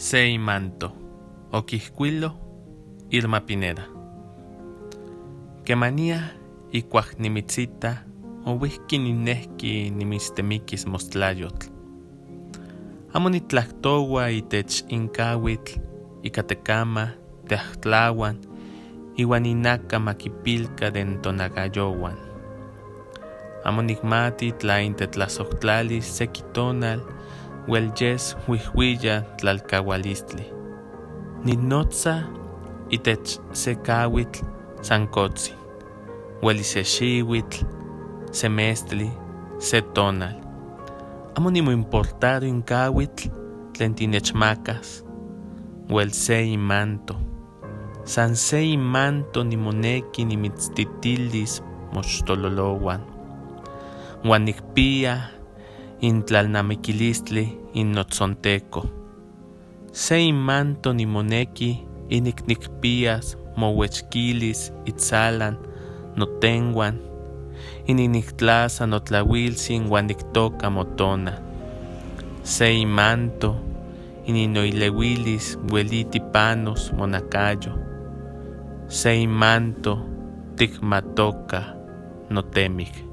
Se manto, oquihcuilo, Irma Pineda. Quemania ikuaj nimitzita, ouihki ninehki nimistemikis mostlayotl. Amo nitlahtowa itech inkauitl, ikatekama, teahtlawan, iwan inaka makipilka den tonakayouan. Amo nikmati tla intetlasohtlalis seki tonal, uel yes huihuilla tlalkaualistli. Ninotza itech se kawitl sankotzi, ueli se xiuitl, se mestli, se tonal. Amo nimoimportaro inkawitl tlen tinechmakas, uel se imanto. San se imanto nimoneki nimitztitilis mochtololowan. Uan nikpia intlalnamikilistli innotzonteko. Se imanto nimoneki iniknikpias mouechkilis itzalan notenwan, ininiktlasa notlauilsin uan niktoka motona. Se imanto ininoileuilis ueliti panos monakayo. Se imanto tikmatoka notemik.